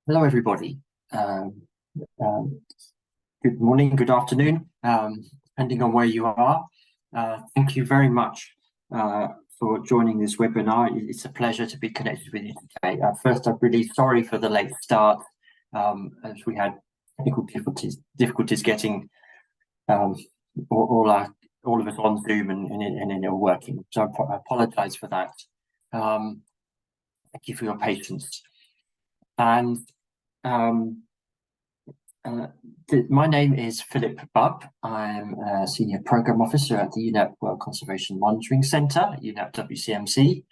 Hello, everybody. Um, Good morning, good afternoon, depending on where you are. Thank you very much for joining this webinar. It's a pleasure to be connected with you today. First, I'm really sorry for the late start, as we had technical difficulties getting all of us on Zoom and it all working. So I apologize for that. Thank you for your patience. And my name is Philip Bubb. I'm a Senior Programme Officer at the UNEP World Conservation Monitoring Centre at UNEP WCMC,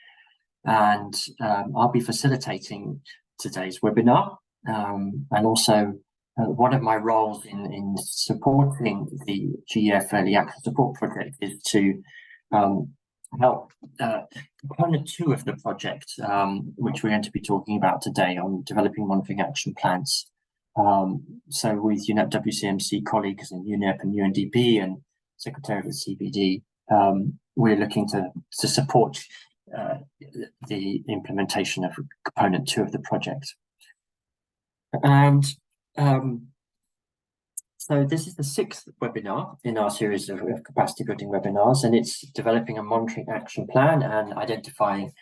and I'll be facilitating today's webinar. And also one of my roles in supporting the GEF Early Access Support Project is to help component 2 of the project, which we're going to be talking about today, on developing monitoring action plans. So with UNEP WCMC colleagues in UNEP and UNDP and Secretary of the CBD, we're looking to support the implementation of component 2 of the project. And so this is the 6th webinar in our series of capacity building webinars, and it's developing a monitoring action plan and identifying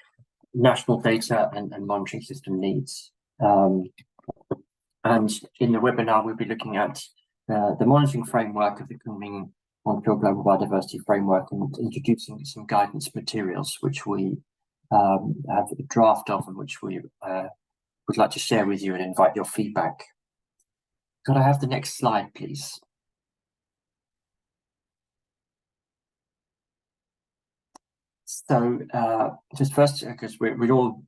national data and monitoring system needs. And in the webinar, we'll be looking at the monitoring framework of the coming Montreal Global Biodiversity Framework and introducing some guidance materials, which we have a draft of and which we would like to share with you and invite your feedback. Could I have the next slide, please? So just first, because we're all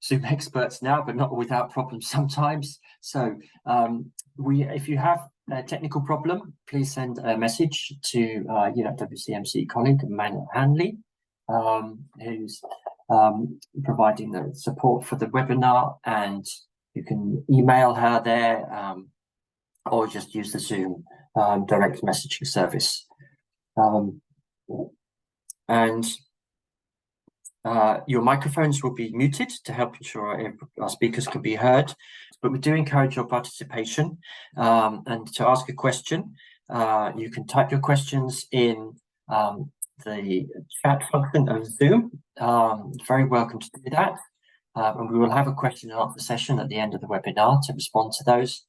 Zoom experts now, but not without problems sometimes. So if you have a technical problem, please send a message to UNEP WCMC colleague Manuel Hanley, who's providing the support for the webinar, and you can email her there or just use the Zoom direct messaging service. Your microphones will be muted to help ensure our speakers can be heard, but we do encourage your participation. And to ask a question, you can type your questions in the chat function of Zoom. Very welcome to do that. And we will have a question and answer session at the end of the webinar to respond to those.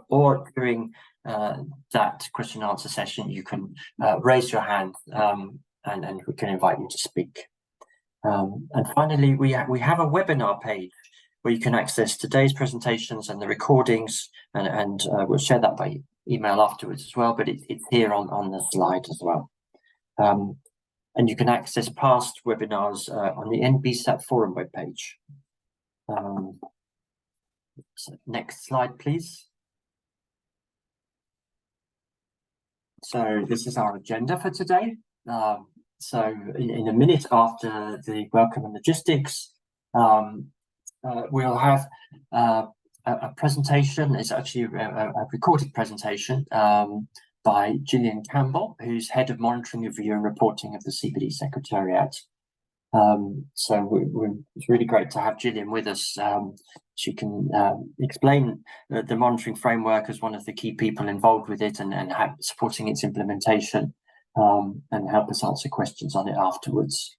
Or during that question and answer session, you can raise your hand and we can invite you to speak. And finally, we have a webinar page where you can access today's presentations and the recordings, and we'll share that by email afterwards as well, but it's here on the slide as well. And you can access past webinars on the NBSAT forum webpage. So next slide, please. So this is our agenda for today. So in a minute after the welcome and logistics, we'll have a presentation. It's actually a recorded presentation by Gillian Campbell, who's Head of Monitoring, Review and Reporting of the CBD Secretariat. So it's really great to have Gillian with us. She can explain the monitoring framework as one of the key people involved with it and supporting its implementation, and help us answer questions on it afterwards.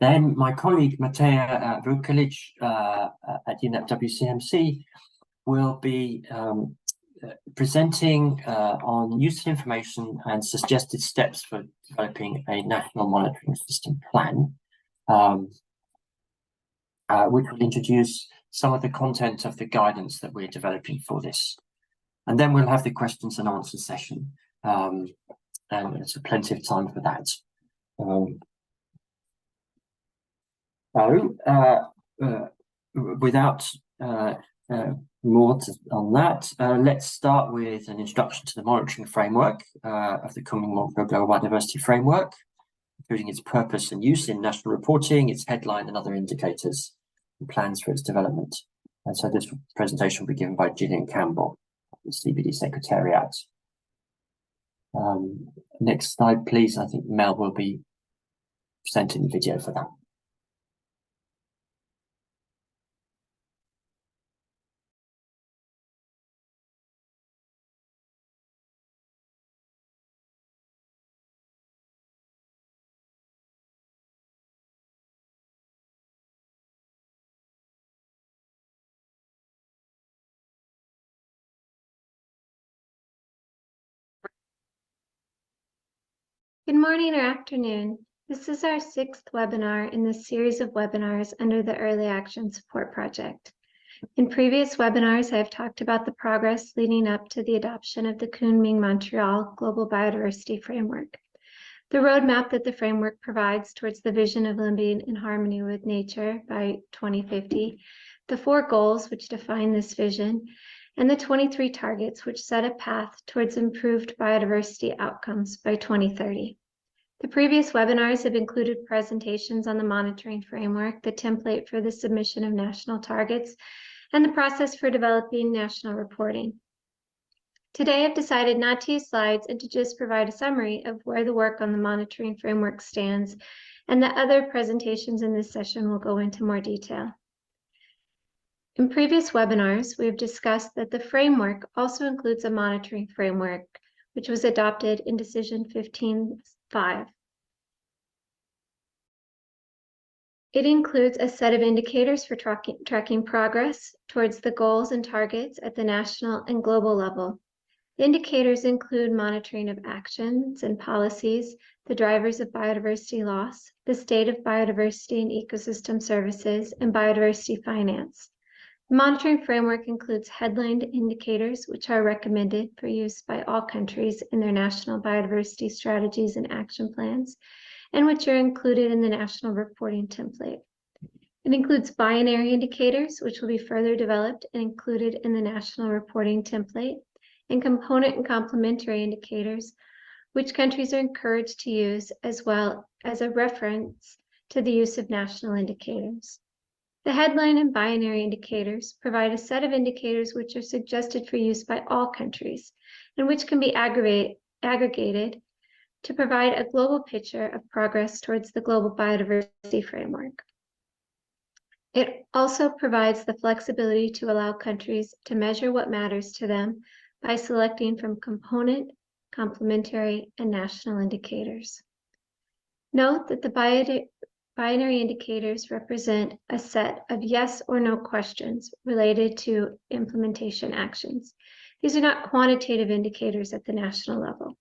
Then my colleague Mateja Vukelic at UNEP WCMC will be presenting on use of information and suggested steps for developing a national monitoring system plan, which will introduce some of the content of the guidance that we're developing for this. And then we'll have the questions and answer session, and there's plenty of time for that. Without more on that, let's start with an introduction to the monitoring framework of the coming Montreal Global Biodiversity Framework, including its purpose and use in national reporting, its headline and other indicators, and plans for its development. And so this presentation will be given by Gillian Campbell, the CBD Secretariat. Next slide, please. I think Mel will be presenting the video for that. Good morning or afternoon. This is our 6th webinar in this series of webinars under the Early Action Support Project. In previous webinars, I have talked about the progress leading up to the adoption of the Kunming-Montreal Global Biodiversity Framework, the roadmap that the framework provides towards the vision of living in harmony with nature by 2050, the 4 goals which define this vision, and the 23 targets which set a path towards improved biodiversity outcomes by 2030. The previous webinars have included presentations on the monitoring framework, the template for the submission of national targets, and the process for developing national reporting. Today, I've decided not to use slides and to just provide a summary of where the work on the monitoring framework stands, and the other presentations in this session will go into more detail. In previous webinars, we have discussed that the framework also includes a monitoring framework, which was adopted in Decision 15.5. It includes a set of indicators for tracking progress towards the goals and targets at the national and global level. The indicators include monitoring of actions and policies, the drivers of biodiversity loss, the state of biodiversity and ecosystem services, and biodiversity finance. The monitoring framework includes headlined indicators, which are recommended for use by all countries in their national biodiversity strategies and action plans, and which are included in the national reporting template. It includes binary indicators, which will be further developed and included in the national reporting template, and component and complementary indicators, which countries are encouraged to use, as well as a reference to the use of national indicators. The headline and binary indicators provide a set of indicators which are suggested for use by all countries, and which can be aggregated to provide a global picture of progress towards the global biodiversity framework. It also provides the flexibility to allow countries to measure what matters to them by selecting from component, complementary, and national indicators. Note that the binary indicators represent a set of yes or no questions related to implementation actions. These are not quantitative indicators at the national level.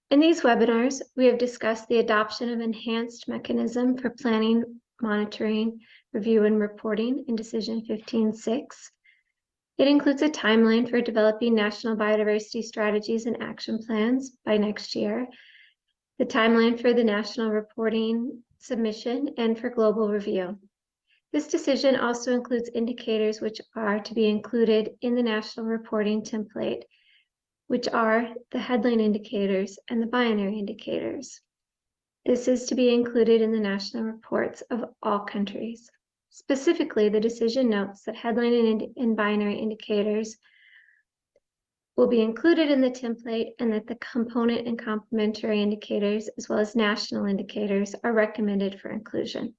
In these webinars, we have discussed the adoption of enhanced mechanism for planning, monitoring, review, and reporting in Decision 15.6. It includes a timeline for developing national biodiversity strategies and action plans by next year, the timeline for the national reporting submission, and for global review. This decision also includes indicators which are to be included in the national reporting template, which are the headline indicators and the binary indicators. This is to be included in the national reports of all countries. Specifically, the decision notes that headline and binary indicators will be included in the template, and that the component and complementary indicators, as well as national indicators, are recommended for inclusion.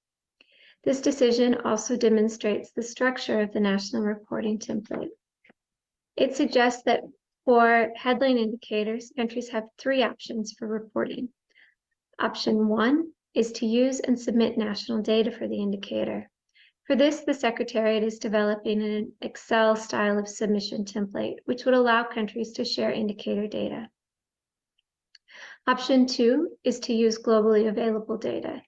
This decision also demonstrates the structure of the national reporting template. It suggests that for headline indicators, countries have 3 options for reporting. Option 1 is to use and submit national data for the indicator. For this, the Secretariat is developing an Excel style of submission template, which would allow countries to share indicator data. Option 2 is to use globally available data.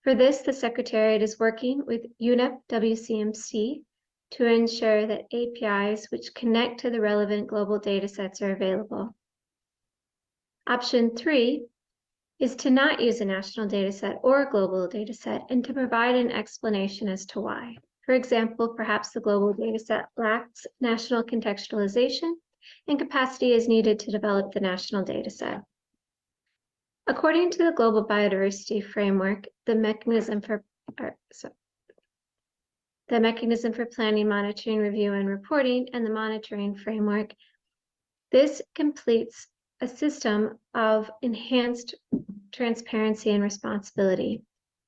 For this, the Secretariat is working with UNEP WCMC to ensure that APIs which connect to the relevant global data sets are available. Option 3 is to not use a national data set or a global data set, and to provide an explanation as to why. For example, perhaps the global data set lacks national contextualization and capacity is needed to develop the national data set. According to the Global Biodiversity Framework, the mechanism for planning, monitoring, review, and reporting, and the monitoring framework, this completes a system of enhanced transparency and responsibility.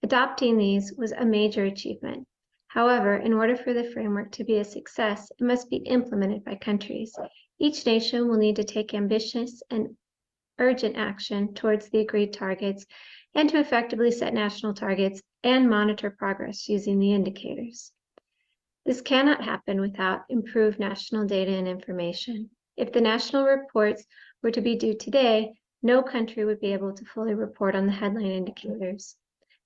Adopting these was a major achievement. However, in order for the framework to be a success, it must be implemented by countries. Each nation will need to take ambitious and urgent action towards the agreed targets, and to effectively set national targets and monitor progress using the indicators. This cannot happen without improved national data and information. If the national reports were to be due today, no country would be able to fully report on the headline indicators.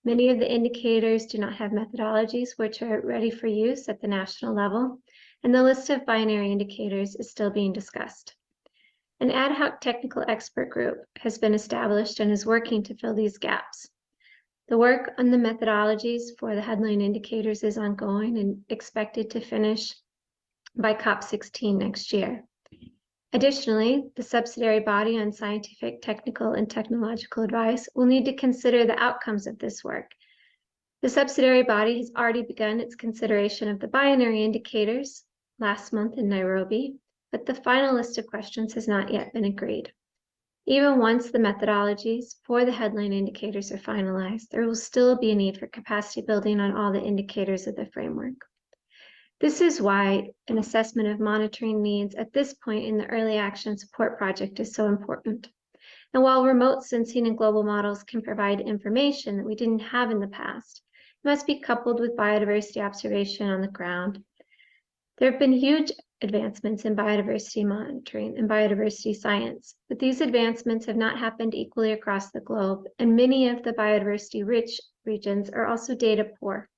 Many of the indicators do not have methodologies which are ready for use at the national level, and the list of binary indicators is still being discussed. An ad hoc technical expert group has been established and is working to fill these gaps. The work on the methodologies for the headline indicators is ongoing and expected to finish by COP16 next year. Additionally, the subsidiary body on scientific, technical, and technological advice will need to consider the outcomes of this work. The subsidiary body has already begun its consideration of the binary indicators last month in Nairobi, but the final list of questions has not yet been agreed. Even once the methodologies for the headline indicators are finalized, there will still be a need for capacity building on all the indicators of the framework. This is why an assessment of monitoring needs at this point in the early action support project is so important. And while remote sensing and global models can provide information that we didn't have in the past, it must be coupled with biodiversity observation on the ground. There have been huge advancements in biodiversity monitoring and biodiversity science, but these advancements have not happened equally across the globe, and many of the biodiversity-rich regions are also data poor.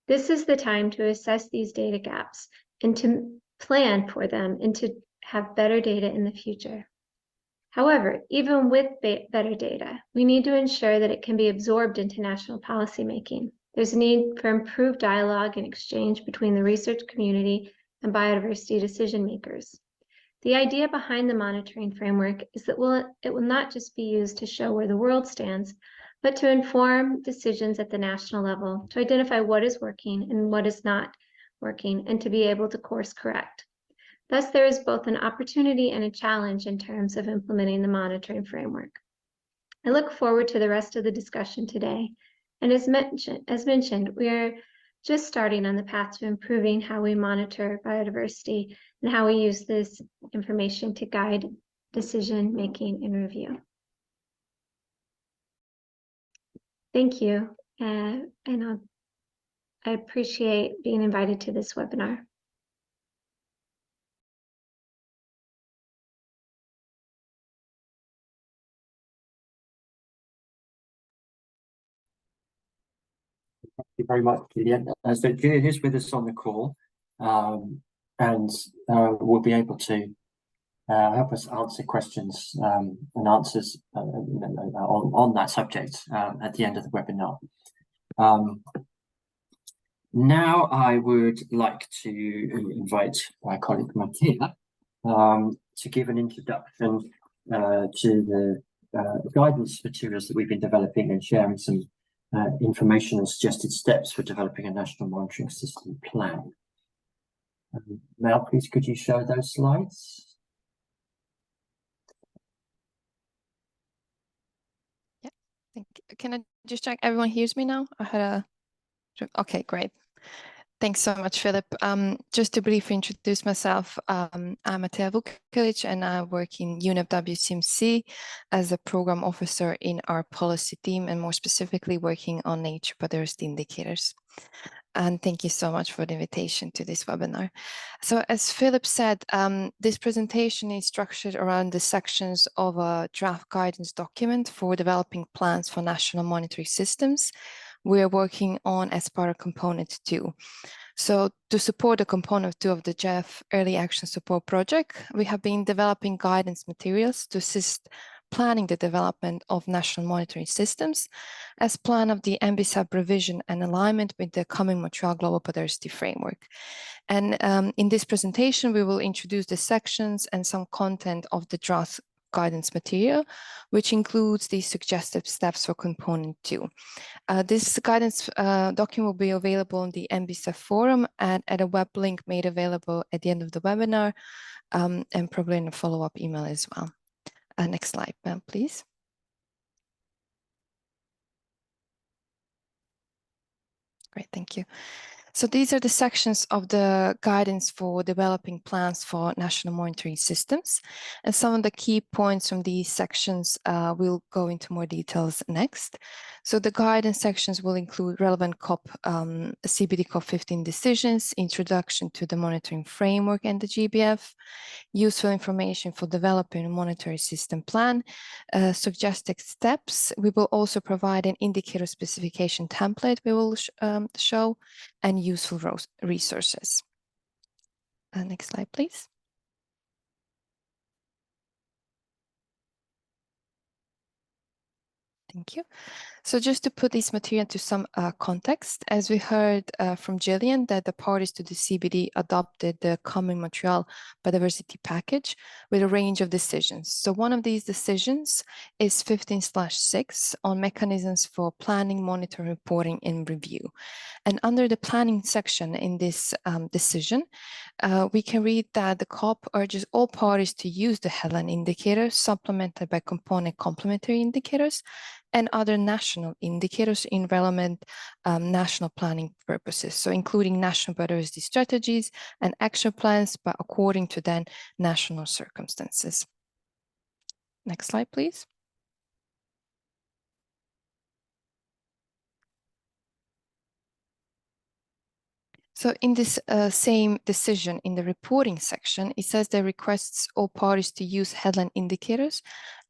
This is the time to assess these data gaps and to plan for them and to have better data in the future. However, even with better data, we need to ensure that it can be absorbed into national policymaking. There's a need for improved dialogue and exchange between the research community and biodiversity decision makers. The idea behind the monitoring framework is that it will not just be used to show where the world stands, but to inform decisions at the national level, to identify what is working and what is not working, and to be able to course correct. Thus, there is both an opportunity and a challenge in terms of implementing the monitoring framework. I look forward to the rest of the discussion today. And as mentioned, we are just starting on the path to improving how we monitor biodiversity and how we use this information to guide decision making and review. Thank you, and I appreciate being invited to this webinar. Thank you very much, Julian. So Julian is with us on the call, and will be able to help us answer questions and answers on that subject at the end of the webinar. Now I would like to invite my colleague Mattia to give an introduction to the guidance materials that we've been developing and sharing some information and suggested steps for developing a national monitoring system plan. Mel, please, could you show those slides? Yeah, can I just check everyone hears me now? I had a, okay, great. Thanks so much, Philip. Just to briefly introduce myself, I'm Matija Vukelic and I work in UNEP WCMC as a program officer in our policy team, and more specifically working on nature biodiversity indicators. And thank you so much for the invitation to this webinar. So as Philip said, this presentation is structured around the sections of a draft guidance document for developing plans for national monitoring systems we are working on as part of component 2. So to support the component 2 of the GEF Early Action Support Project, we have been developing guidance materials to assist planning the development of national monitoring systems as plan of the MBSAP revision and alignment with the coming Montreal Global Biodiversity Framework. And in this presentation, we will introduce the sections and some content of the draft guidance material, which includes the suggested steps for component 2. This guidance document will be available on the MBSAP forum and at a web link made available at the end of the webinar, and probably in a follow-up email as well. Next slide, please. Great, thank you. So these are the sections of the guidance for developing plans for national monitoring systems. And some of the key points from these sections we'll go into more details next. So the guidance sections will include relevant CBD COP15 decisions, introduction to the monitoring framework and the GBF, useful information for developing a monetary system plan, suggested steps. We will also provide an indicator specification template we will show, and useful resources. Next slide, please. Thank you. So just to put this material into some context, as we heard from Gillian, that the parties to the CBD adopted the Common Montreal Biodiversity Package with a range of decisions. So one of these decisions is 15/6 on mechanisms for planning, monitoring, reporting, and review. And under the planning section in this decision, we can read that the COP urges all parties to use the headline indicator supplemented by component complementary indicators and other national indicators in relevant national planning purposes. So including national biodiversity strategies and action plans, but according to then national circumstances. Next slide, please. So in this same decision in the reporting section, it says that requests all parties to use headline indicators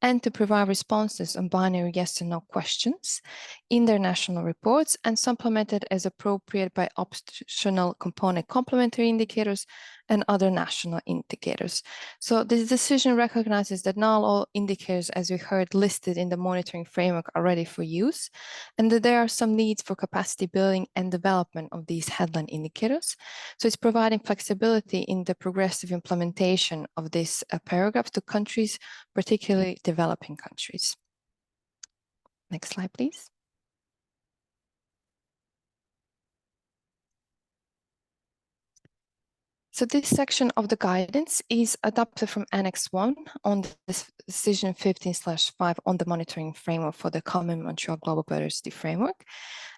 and to provide responses on binary yes and no questions in their national reports and supplemented as appropriate by optional component complementary indicators and other national indicators. So this decision recognizes that not all indicators, as we heard, listed in the monitoring framework are ready for use, and that there are some needs for capacity building and development of these headline indicators. So it's providing flexibility in the progressive implementation of this paragraph to countries, particularly developing countries. Next slide, please. So this section of the guidance is adopted from Annex 1 on this decision 15/5 on the monitoring framework for the Common Montreal Global Biodiversity Framework.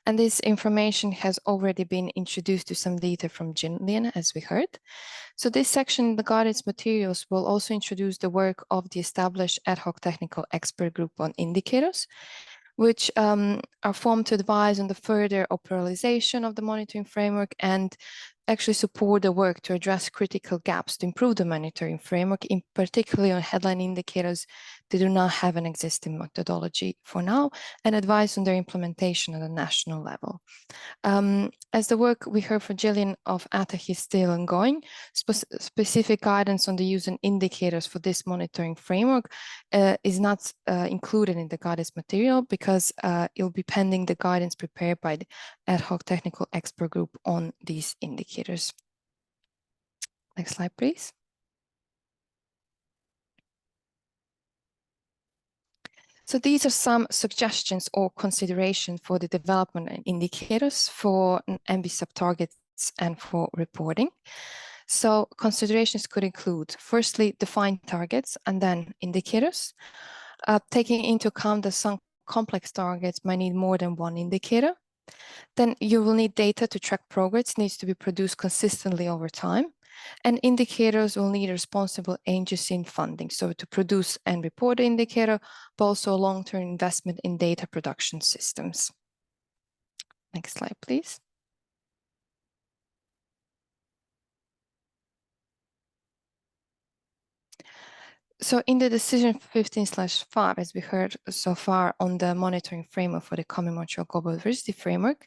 And this information has already been introduced to some data from Gillian, as we heard. So this section, the guidance materials, will also introduce the work of the established ad hoc technical expert group on indicators, which are formed to advise on the further operationalization of the monitoring framework and actually support the work to address critical gaps to improve the monitoring framework, in particularly on headline indicators that do not have an existing methodology for now, and advise on their implementation at a national level. As the work we heard from Gillian of ATAC is still ongoing, specific guidance on the use of indicators for this monitoring framework is not included in the guidance material because it'll be pending the guidance prepared by the ad hoc technical expert group on these indicators. Next slide, please. So these are some suggestions or considerations for the development and indicators for MB sub-targets and for reporting. So considerations could include, firstly, define targets and then indicators, taking into account that some complex targets might need more than one indicator. Then you will need data to track progress, needs to be produced consistently over time. And indicators will need responsible agency and funding. So to produce and report the indicator, but also a long-term investment in data production systems. Next slide, please. So in the decision 15/5, as we heard so far on the monitoring framework for the Common Montreal Global Biodiversity Framework,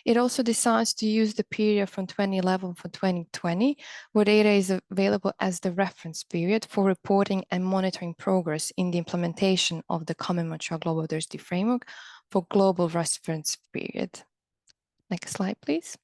it also decides to use the period from 2011 for 2020, where data is available as the reference period for reporting and monitoring progress in the implementation of the Common Montreal Global Biodiversity Framework for global reference period. Next slide, please.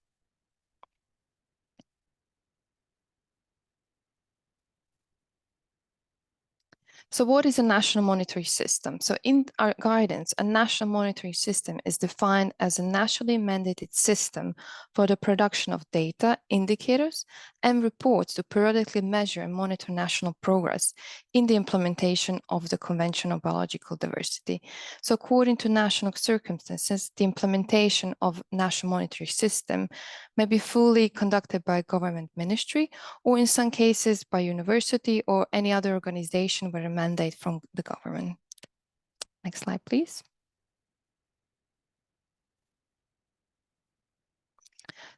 So what is a national monitoring system? So in our guidance, a national monitoring system is defined as a nationally mandated system for the production of data, indicators, and reports to periodically measure and monitor national progress in the implementation of the Convention on Biological Diversity. So according to national circumstances, the implementation of national monitoring system may be fully conducted by a government ministry, or in some cases by university or any other organization with a mandate from the government. Next slide, please.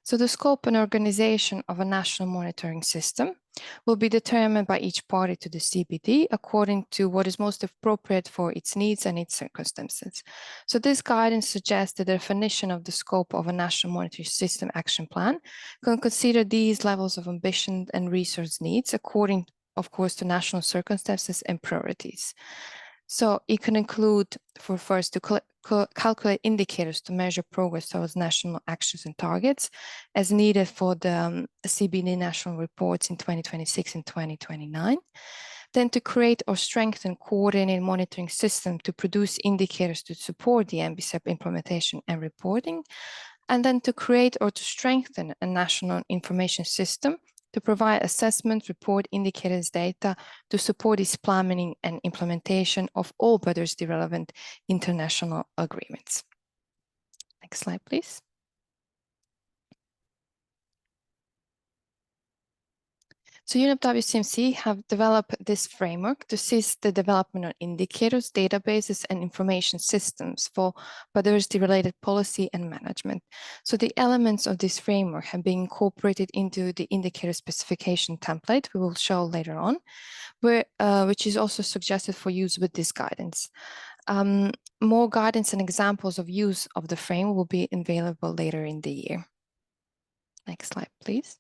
So the scope and organization of a national monitoring system will be determined by each party to the CBD according to what is most appropriate for its needs and its circumstances. So this guidance suggests the definition of the scope of a national monitoring system action plan can consider these levels of ambition and resource needs according, of course, to national circumstances and priorities. So it can include, for first, to calculate indicators to measure progress towards national actions and targets as needed for the CBD national reports in 2026 and 2029. Then to create or strengthen coordinated monitoring system to produce indicators to support the NBSEP implementation and reporting. And then to create or to strengthen a national information system to provide assessment, report, indicators, data to support its planning and implementation of all biodiversity relevant international agreements. Next slide, please. So UNEP WCMC have developed this framework to assist the development of indicators, databases, and information systems for biodiversity-related policy and management. So the elements of this framework have been incorporated into the indicator specification template we will show later on, which is also suggested for use with this guidance. More guidance and examples of use of the framework will be available later in the year. Next slide, please.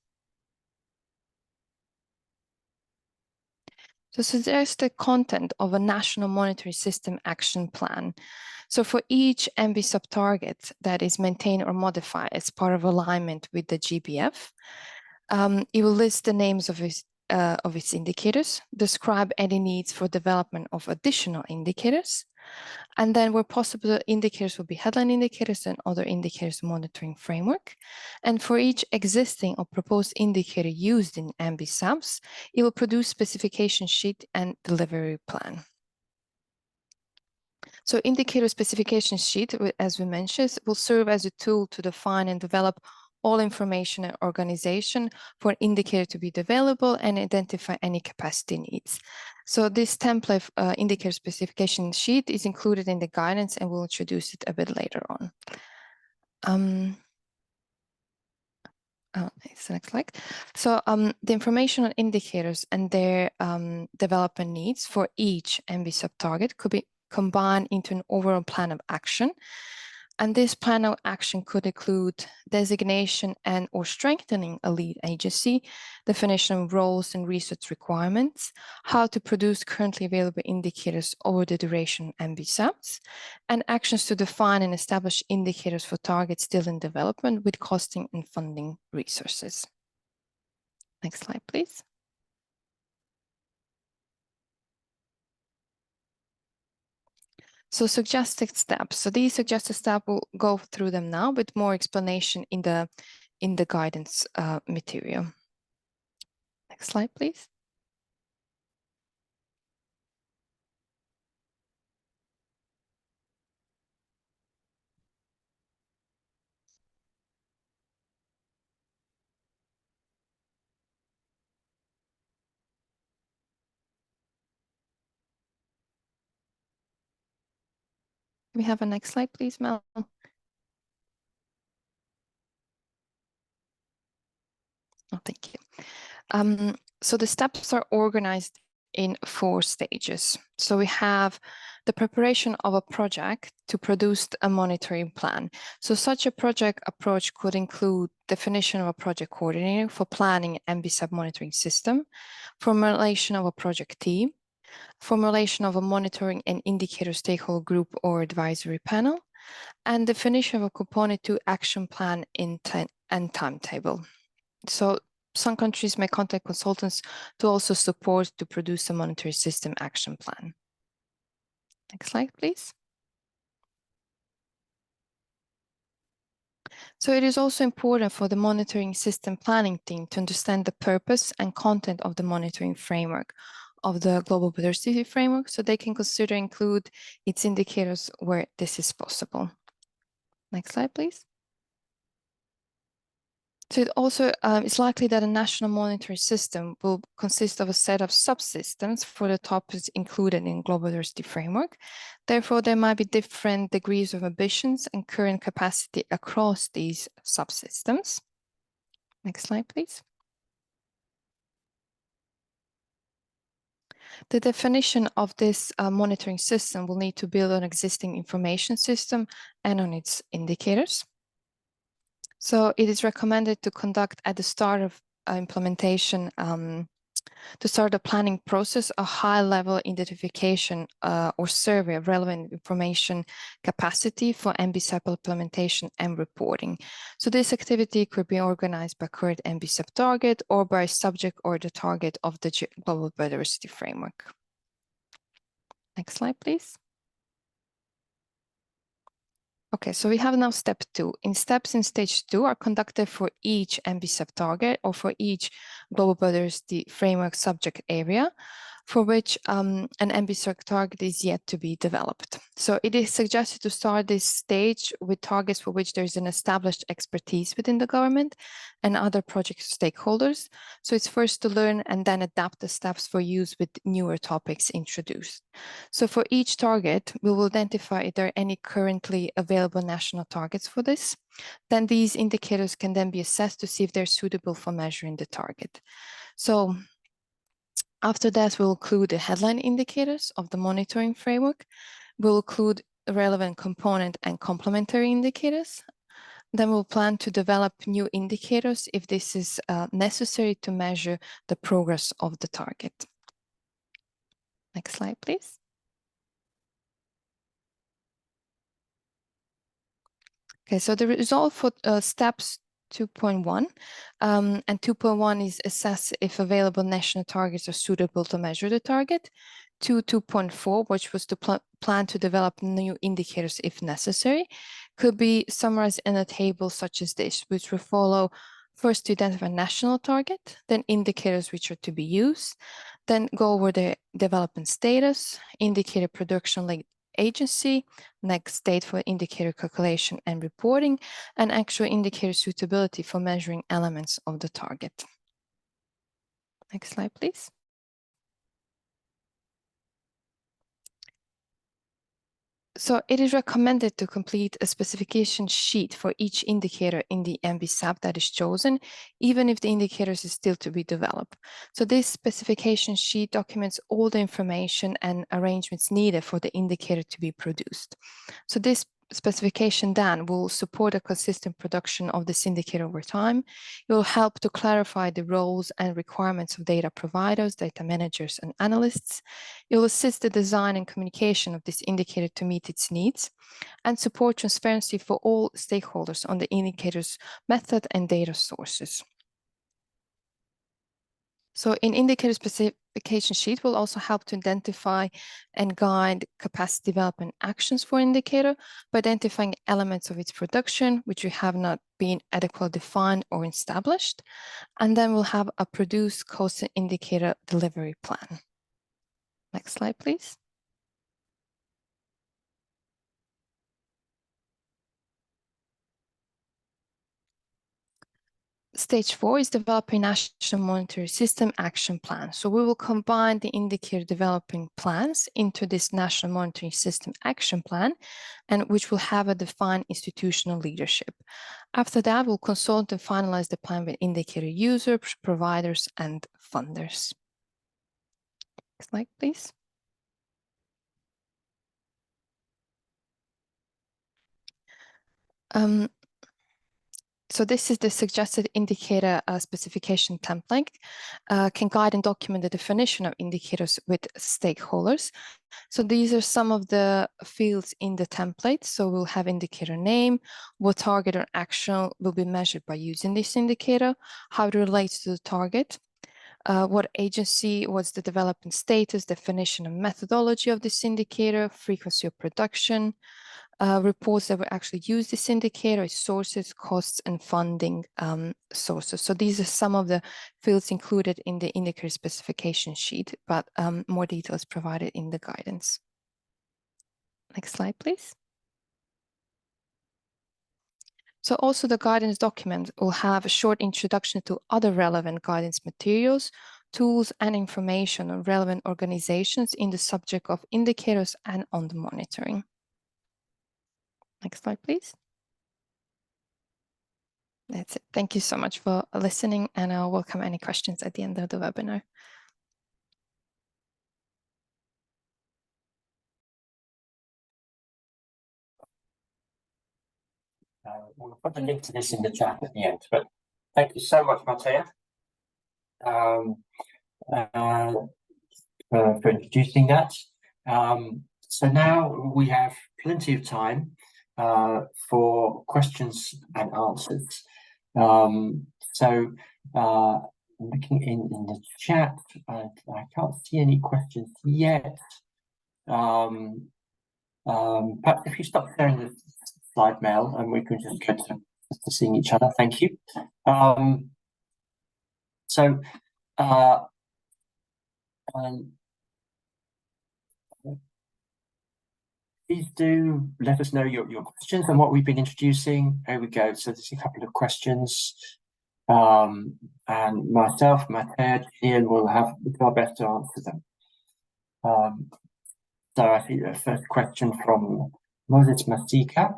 To suggest the content of a national monitoring system action plan. So for each MB sub-target that is maintained or modified as part of alignment with the GBF, it will list the names of its indicators, describe any needs for development of additional indicators, and then where possible, the indicators will be headline indicators and other indicators monitoring framework. And for each existing or proposed indicator used in MB subs, it will produce specification sheet and delivery plan. So indicator specification sheet, as we mentioned, will serve as a tool to define and develop all information and organization for an indicator to be available and identify any capacity needs. So this template indicator specification sheet is included in the guidance, and we'll introduce it a bit later on. It's the next slide. So the information on indicators and their development needs for each MB sub-target could be combined into an overall plan of action. And this plan of action could include designation and or strengthening a lead agency, definition of roles and research requirements, how to produce currently available indicators over the duration of MB subs, and actions to define and establish indicators for targets still in development with costing and funding resources. Next slide, please. So suggested steps. So these suggested steps, we'll go through them now with more explanation in the guidance material. Next slide, please. We have a next slide, please, Mel. Oh, thank you. So the steps are organized in 4 stages. So we have the preparation of a project to produce a monitoring plan. So such a project approach could include definition of a project coordinator for planning MB sub-monitoring system, formulation of a project team, formulation of a monitoring and indicator stakeholder group or advisory panel, and definition of a component to action plan and timetable. So some countries may contact consultants to also support to produce a monetary system action plan. Next slide, please. So it is also important for the monitoring system planning team to understand the purpose and content of the monitoring framework of the Global Biodiversity Framework, so they can consider include its indicators where this is possible. Next slide, please. So it also is likely that a national monitoring system will consist of a set of subsystems for the topics included in Global Biodiversity Framework. Therefore, there might be different degrees of ambitions and current capacity across these subsystems. Next slide, please. The definition of this monitoring system will need to build on existing information system and on its indicators. So it is recommended to conduct at the start of implementation, to start the planning process, a high-level identification or survey of relevant information capacity for NBSAP implementation and reporting. So this activity could be organized by current NBSAP target or by subject or the target of the Global Biodiversity Framework. Next slide, please. Okay, so we have now step 2. Steps in stage 2 are conducted for each NBSAP target or for each Global Biodiversity Framework subject area for which an NBSAP target is yet to be developed. So it is suggested to start this stage with targets for which there is an established expertise within the government and other project stakeholders. So it's first to learn and then adapt the steps for use with newer topics introduced. So for each target, we will identify if there are any currently available national targets for this. Then these indicators can then be assessed to see if they're suitable for measuring the target. So after that, we'll include the headline indicators of the monitoring framework. We'll include relevant component and complementary indicators. Then we'll plan to develop new indicators if this is necessary to measure the progress of the target. Next slide, please. Okay, so the result for steps 2.1 and 2.1 is assess if available national targets are suitable to measure the target. 2.4, which was to plan to develop new indicators if necessary, could be summarized in a table such as this, which will follow first to identify national target, then indicators which are to be used, then go over the development status, indicator production link agency, next date for indicator calculation and reporting, and actual indicator suitability for measuring elements of the target. Next slide, please. So it is recommended to complete a specification sheet for each indicator in the NBSAP that is chosen, even if the indicators is still to be developed. So this specification sheet documents all the information and arrangements needed for the indicator to be produced. So this specification then will support a consistent production of this indicator over time. It will help to clarify the roles and requirements of data providers, data managers, and analysts. It will assist the design and communication of this indicator to meet its needs and support transparency for all stakeholders on the indicator's method and data sources. So in indicator specification sheet will also help to identify and guide capacity development actions for indicator by identifying elements of its production which have not been adequately defined or established. And then we'll have a produced cost indicator delivery plan. Next slide, please. Stage 4 is developing national monetary system action plan. So we will combine the indicator developing plans into this national monetary system action plan, and which will have a defined institutional leadership. After that, we'll consult and finalize the plan with indicator users, providers, and funders. Next slide, please. So this is the suggested indicator specification template, can guide and document the definition of indicators with stakeholders. So these are some of the fields in the template. So we'll have indicator name, what target or action will be measured by using this indicator, how it relates to the target, what agency, what's the development status, definition and methodology of this indicator, frequency of production, reports that will actually use this indicator, sources, costs, and funding sources. So these are some of the fields included in the indicator specification sheet, but more details provided in the guidance. Next slide, please. So also the guidance document will have a short introduction to other relevant guidance materials, tools, and information on relevant organizations in the subject of indicators and on the monitoring. Next slide, please. That's it. Thank you so much for listening, and I'll welcome any questions at the end of the webinar. We'll put the link to this in the chat at the end, but thank you so much, Mattea, for introducing that. So now we have plenty of time for questions and answers. So looking in the chat, I can't see any questions yet. Perhaps if you stop sharing the slide mail and we can just go to seeing each other. Thank you. Please do let us know your questions and what we've been introducing. Here we go. So there's a couple of questions. And myself, Mattea, Ian will do our best to answer them. So I think the first question from Moses Masika.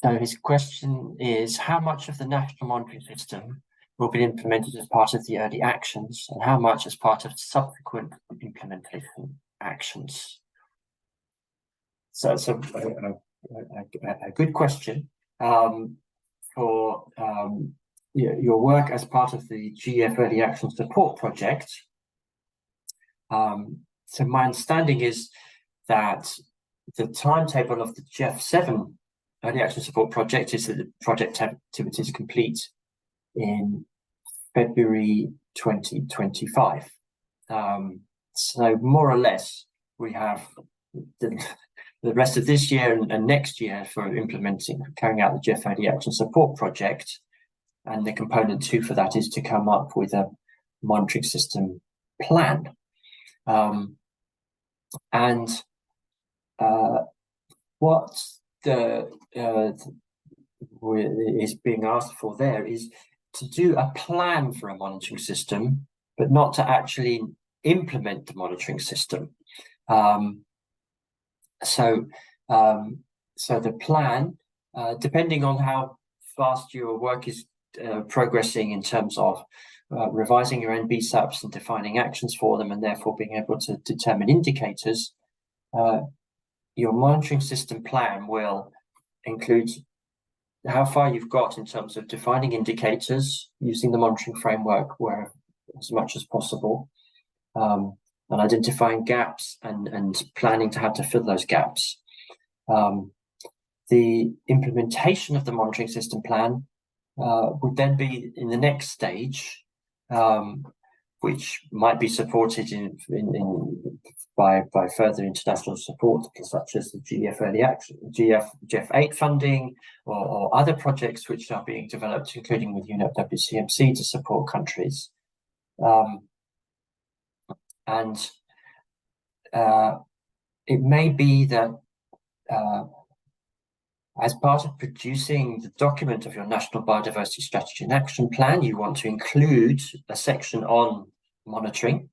So his question is, how much of the national monitoring system will be implemented as part of the early actions, and how much as part of subsequent implementation actions? So it's a good question for your work as part of the GEF Early Action Support Project. So my understanding is that the timetable of the GEF-7 Early Action Support Project is that the project activities complete in February 2025. So more or less, we have the rest of this year and next year for carrying out the GEF Early Action Support Project. And the component 2 for that is to come up with a monitoring system plan. What is being asked for there is to do a plan for a monitoring system, but not to actually implement the monitoring system. So the plan, depending on how fast your work is progressing in terms of revising your NBSAPs and defining actions for them, and therefore being able to determine indicators, your monitoring system plan will include how far you've got in terms of defining indicators, using the monitoring framework where as much as possible, and identifying gaps and planning to how to fill those gaps. The implementation of the monitoring system plan would then be in the next stage, which might be supported by further international support, such as the GEF-8 funding or other projects which are being developed, including with UNEP WCMC to support countries. It may be that as part of producing the document of your National Biodiversity Strategy and Action Plan, you want to include a section on monitoring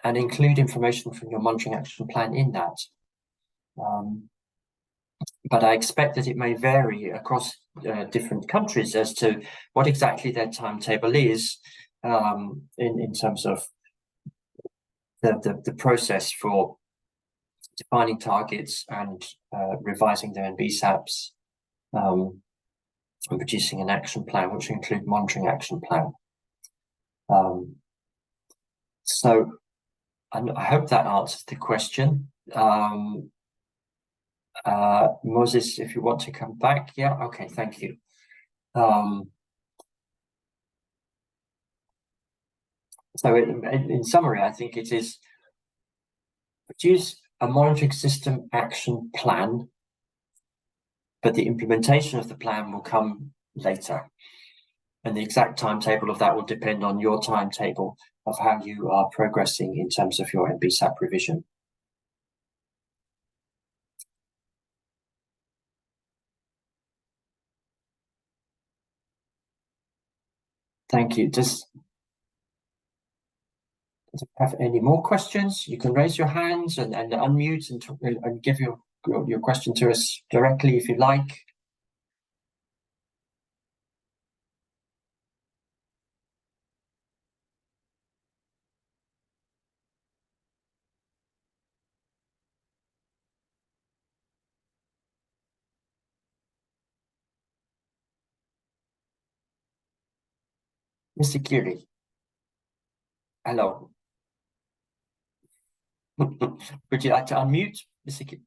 and include information from your monitoring action plan in that. But I expect that it may vary across different countries as to what exactly their timetable is in terms of the process for defining targets and revising their NBSAPs, and producing an action plan, which include monitoring action plan. So I hope that answers the question. Moses, if you want to come back. Yeah, okay, thank you. So in summary, I think it is produce a monitoring system action plan, but the implementation of the plan will come later. And the exact timetable of that will depend on your timetable of how you are progressing in terms of your NBSAP revision. Thank you. Does you have any more questions? You can raise your hands and unmute and give your question to us directly if you like. Mr. Kiri. Hello. Would you like to unmute, Mr. Kiri?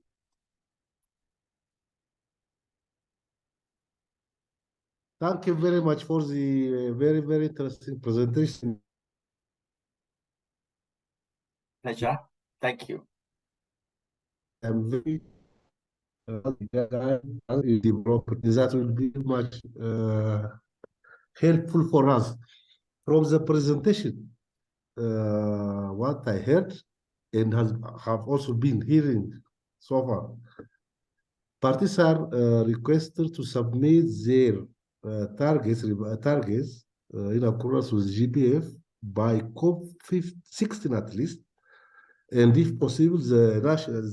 Thank you very much for the very, very interesting presentation. Pleasure. Thank you. I'm very developed. That will be much helpful for us. From the presentation, what I heard and have also been hearing so far, parties are requested to submit their targets in accordance with GPF by COP16 at least, and if possible, the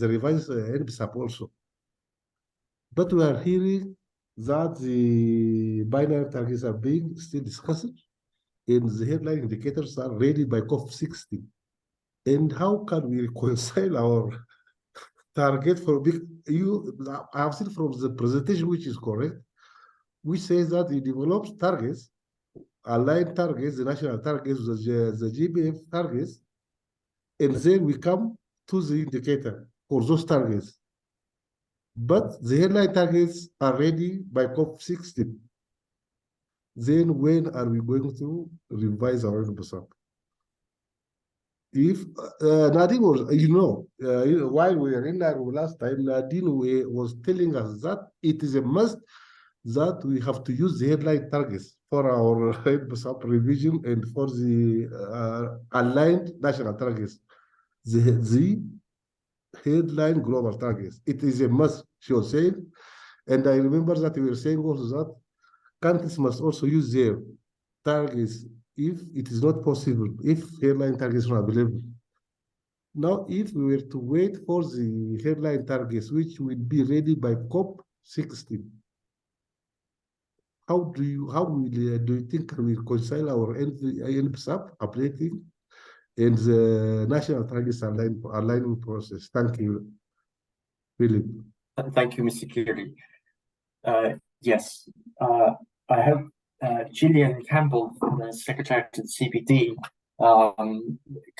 revised NBSAP also. But we are hearing that the binary targets are being still discussed, and the headline indicators are ready by COP16. And how can we reconcile our target for I have seen from the presentation, which is correct, which says that it develops targets, aligned targets, the national targets, the GBF targets, and then we come to the indicator for those targets. But the headline targets are ready by COP16. Then when are we going to revise our NBSAP? If Nadine was, while we were in Nairobi last time, Nadine was telling us that it is a must that we have to use the headline targets for our NBSAP revision and for the aligned national targets. The headline global targets. It is a must, she was saying. And I remember that we were saying also that countries must also use their targets if it is not possible, if headline targets are available. Now, if we were to wait for the headline targets, which will be ready by COP16, how do you think we reconcile our NBSAP updating and the national targets alignment process? Thank you, Philip. Thank you, Mr. Kiri. Yes, I hope Gillian Campbell, the Secretary to the CBD,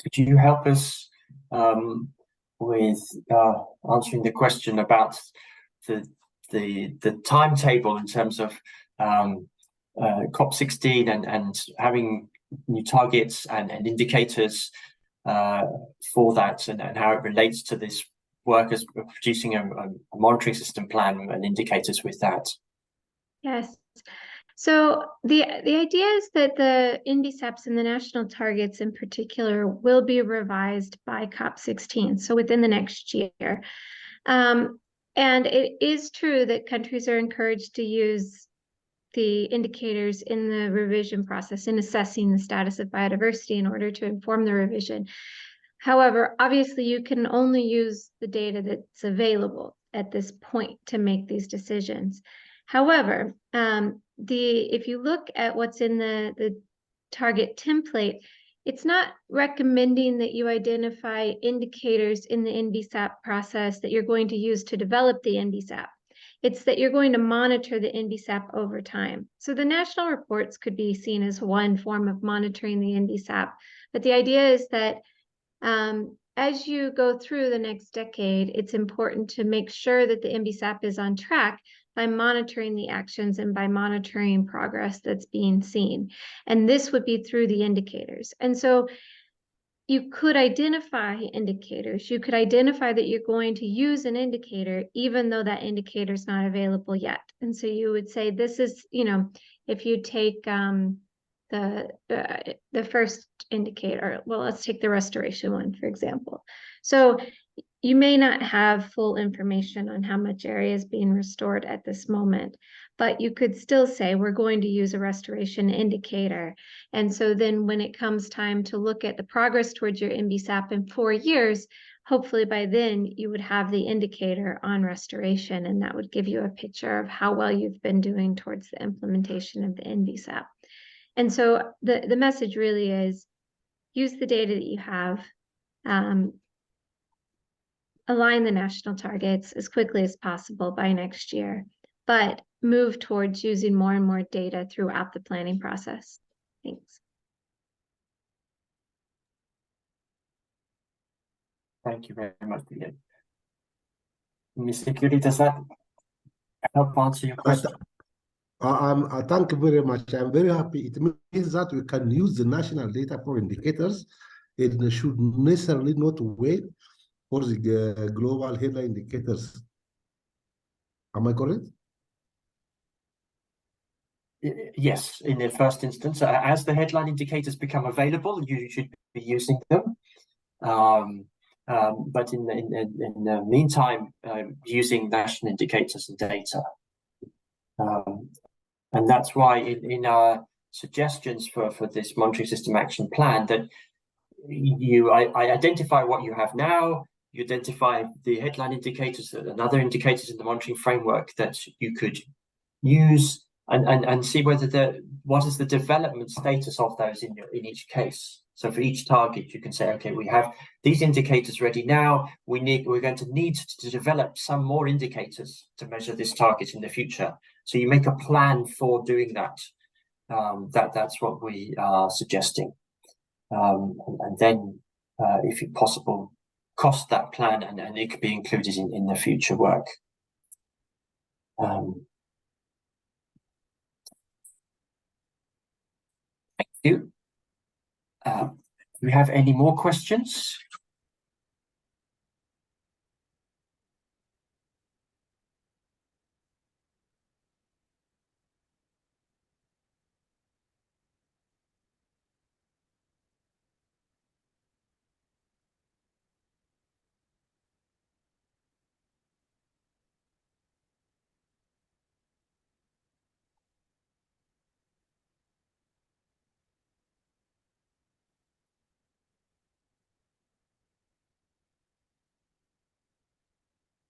could you help us with answering the question about the timetable in terms of COP16 and having new targets and indicators for that, and how it relates to this work as producing a monitoring system plan and indicators with that? Yes. So the idea is that the NBSAPs and the national targets in particular will be revised by COP16, so within the next year. And it is true that countries are encouraged to use the indicators in the revision process in assessing the status of biodiversity in order to inform the revision. However, obviously you can only use the data that's available at this point to make these decisions. However, if you look at what's in the target template, it's not recommending that you identify indicators in the NBSAP process that you're going to use to develop the NBSAP. It's that you're going to monitor the NBSAP over time. So the national reports could be seen as one form of monitoring the NBSAP, but the idea is that as you go through the next decade, it's important to make sure that the NBSAP is on track by monitoring the actions and by monitoring progress that's being seen. And this would be through the indicators. And so you could identify indicators. You could identify that you're going to use an indicator, even though that indicator is not available yet. And so you would say, this is, you know, if you take the first indicator, well, let's take the restoration one, for example. So you may not have full information on how much area is being restored at this moment, but you could still say we're going to use a restoration indicator. And so then when it comes time to look at the progress towards your NBSAP in 4 years, hopefully by then you would have the indicator on restoration, and that would give you a picture of how well you've been doing towards the implementation of the NBSAP. And so the message really is use the data that you have, align the national targets as quickly as possible by next year, but move towards using more and more data throughout the planning process. Thanks. Thank you very much, Leah. Mr. Curie, does that help answer your question? Thank you very much. I'm very happy. It means that we can use the national data for indicators. It should necessarily not wait for the global headline indicators. Am I correct? Yes, in the first instance, as the headline indicators become available, you should be using them. But in the meantime, using national indicators and data. And that's why in our suggestions for this monitoring system action plan, that I identify what you have now, you identify the headline indicators and other indicators in the monitoring framework that you could use, and see whether what is the development status of those in each case. So for each target, you can say, okay, we have these indicators ready now. We're going to need to develop some more indicators to measure this target in the future. So you make a plan for doing that. That's what we are suggesting. And then, if possible, cost that plan, and it could be included in the future work. Thank you. Do we have any more questions?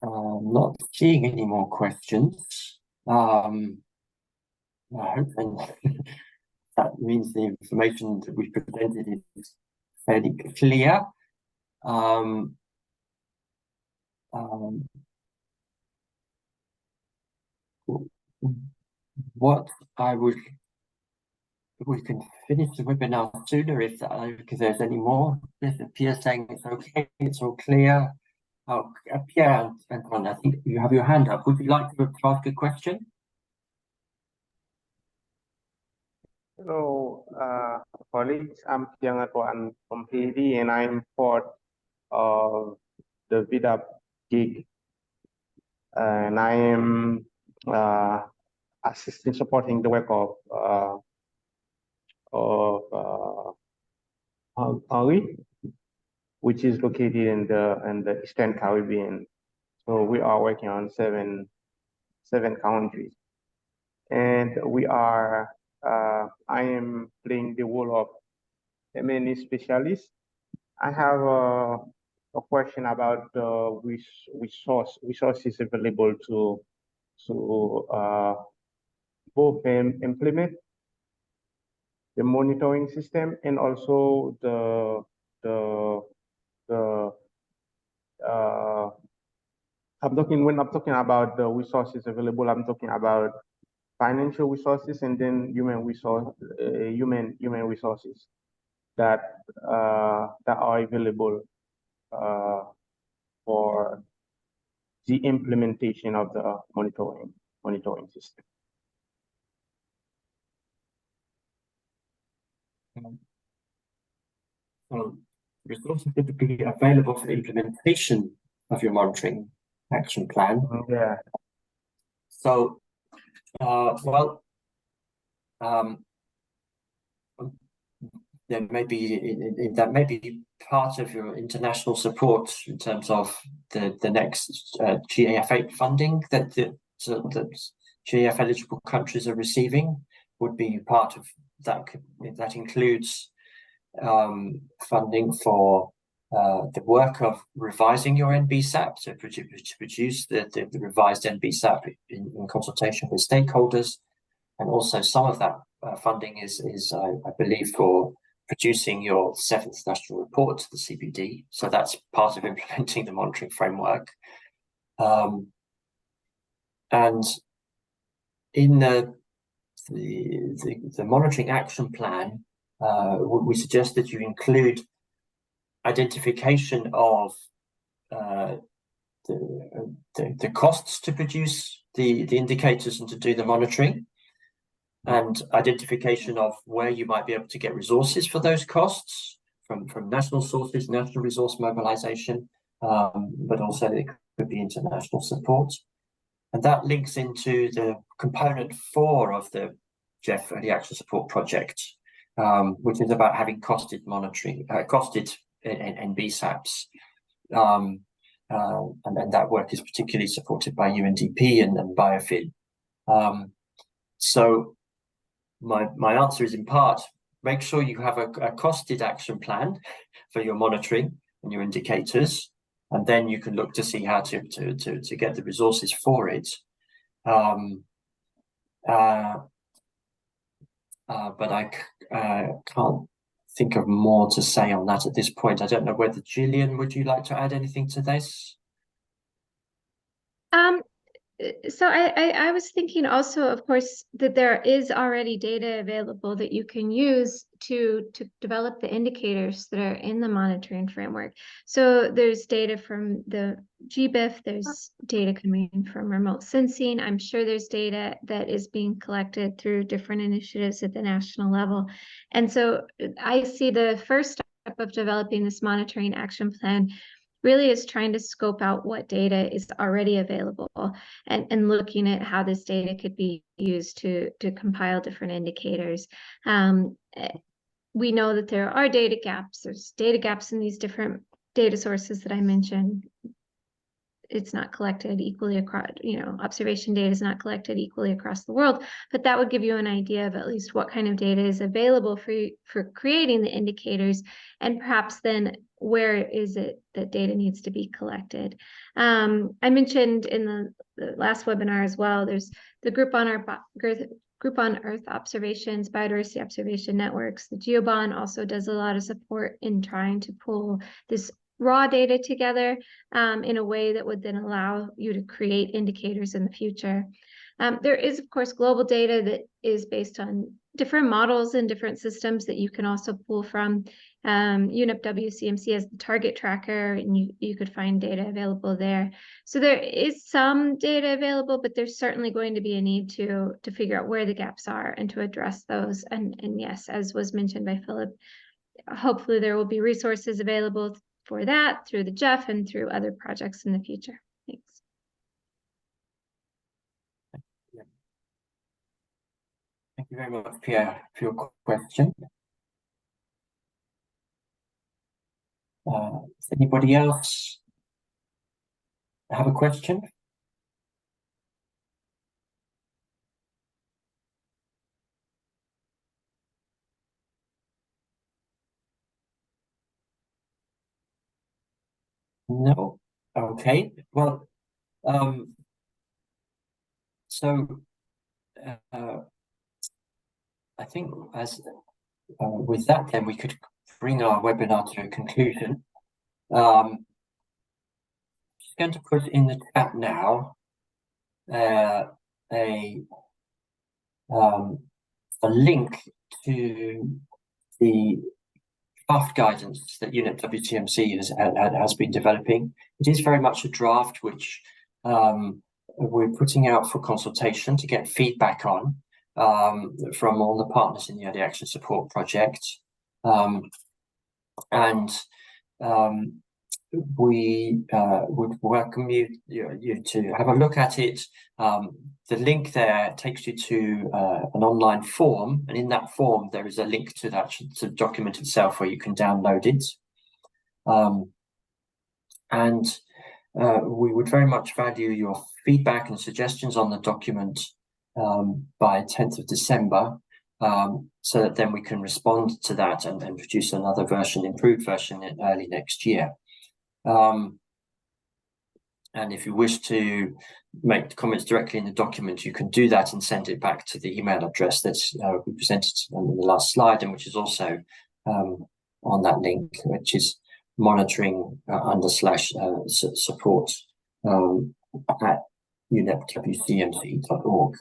Not seeing any more questions. I hope then that means the information that we presented is fairly clear. What I would, we can finish the webinar sooner if there's any more. If Pierre saying it's okay, it's all clear. Oh, Pierre and Antoine, I think you have your hand up. Would you like to ask a question? Hello, colleagues. I'm Pierre Antoine from Haiti, and I'm part of the VDAP gig. And I am assisting, supporting the work of Henri, which is located in the Eastern Caribbean. So we are working on seven countries, and we are. I am playing the role of M&A specialist. I have a question about the resources available to both implement monitoring system, and also when I'm talking about the resources available, I'm talking about financial resources and then human resources that are available for the implementation of the monitoring system. Resources to be available for the implementation of your monitoring action plan. Yeah. So, there may be that may be part of your international support in terms of the next GEF-8 funding that GEF eligible countries are receiving would be part of that. That includes funding for the work of revising your NBSAP, to produce the revised NBSAP in consultation with stakeholders, and also some of that funding is I believe for producing your 7th national report to the CBD. So that's part of implementing the monitoring framework. And in the monitoring action plan, we suggest that you include identification of the costs to produce the indicators and to do the monitoring, and identification of where you might be able to get resources for those costs from national sources, national resource mobilization, but also it could be international support. And that links into the component 4 of the GEF Early Action Support Project, which is about having costed monitoring, costed NBSAPs. And that work is particularly supported by UNDP and BioFin. So my answer is, in part, make sure you have a costed action plan for your monitoring and your indicators, and then you can look to see how to get the resources for it. But I can't think of more to say on that at this point. I don't know whether, Gillian, would you like to add anything to this? So I was thinking also, of course, that there is already data available that you can use to develop the indicators that are in the monitoring framework. So there's data from the GBIF, there's data coming from remote sensing. I'm sure there's data that is being collected through different initiatives at the national level. And so I see the first step of developing this monitoring action plan really is trying to scope out what data is already available and looking at how this data could be used to compile different indicators. We know that there are data gaps. There's data gaps in these different data sources that I mentioned. It's not collected equally across, observation data is not collected equally across the world, but that would give you an idea of at least what kind of data is available for creating the indicators, and perhaps then where is it that data needs to be collected. I mentioned in the last webinar as well, there's the Group on Earth Observations, Biodiversity Observation Networks. The GeoBond also does a lot of support in trying to pull this raw data together in a way that would then allow you to create indicators in the future. There is, of course, global data that is based on different models and different systems that you can also pull from. UNEP WCMC as the target tracker, and you could find data available there. So there is some data available, but there's certainly going to be a need to figure out where the gaps are and to address those. And yes, as was mentioned by Philip, hopefully there will be resources available for that through the GEF and through other projects in the future. Thanks. Thank you very much, Pierre, for your question. Does anybody else have a question? No. Okay. Well, so I think as with that, then we could bring our webinar to a conclusion. Just going to put in the chat now a link to the draft guidance that UNEP WTMC has been developing. It is very much a draft which we're putting out for consultation to get feedback on from all the partners in the Early Action Support Project. We would welcome you to have a look at it. The link there takes you to an online form, and in that form there is a link to the document itself where you can download it. We would very much value your feedback and suggestions on the document by 10th of December, so that then we can respond to that and produce another version, improved version, in early next year. And if you wish to make comments directly in the document, you can do that and send it back to the email address that's we presented on the last slide, and which is also on that link, which is monitoring/support at unepwcmc.org.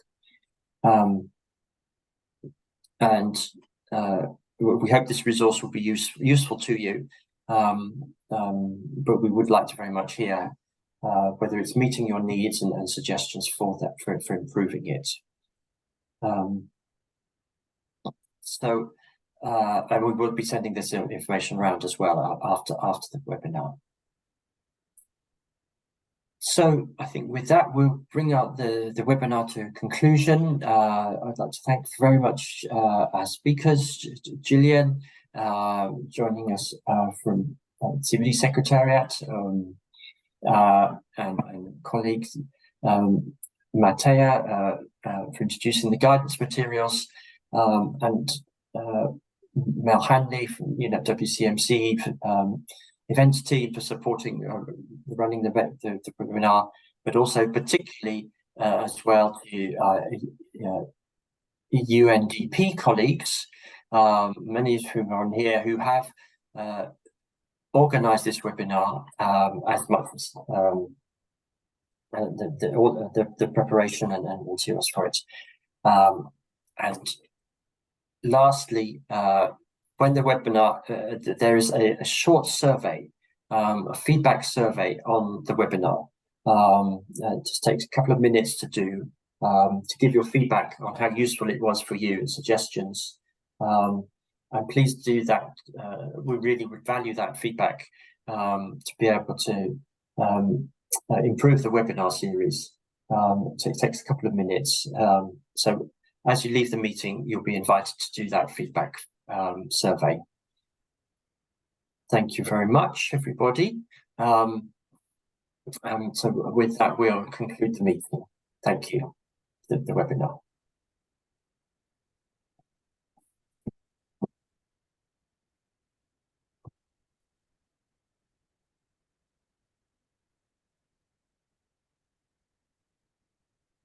We hope this resource will be useful to you, but we would like to very much hear whether it's meeting your needs and suggestions for that for improving it. And we will be sending this information around as well after the webinar. So I think with that, we'll bring out the webinar to a conclusion. I'd like to thank very much our speakers, Gillian, joining us from CBD Secretariat, and colleagues, Matea, for introducing the guidance materials, and Mel Hanley from UNEP WCMC events team for supporting running the webinar, but also particularly as well to UNDP colleagues, many of whom are on here, who have organised this webinar as much as the preparation and materials for it. And lastly, when the webinar, there is a short survey, a feedback survey on the webinar. It just takes a couple of minutes to do, to give your feedback on how useful it was for you and suggestions. And please do that. We really would value that feedback to be able to improve the webinar series. It takes a couple of minutes. So as you leave the meeting, you'll be invited to do that feedback survey. Thank you very much, everybody. So with that, we'll conclude the meeting. Thank you, the webinar.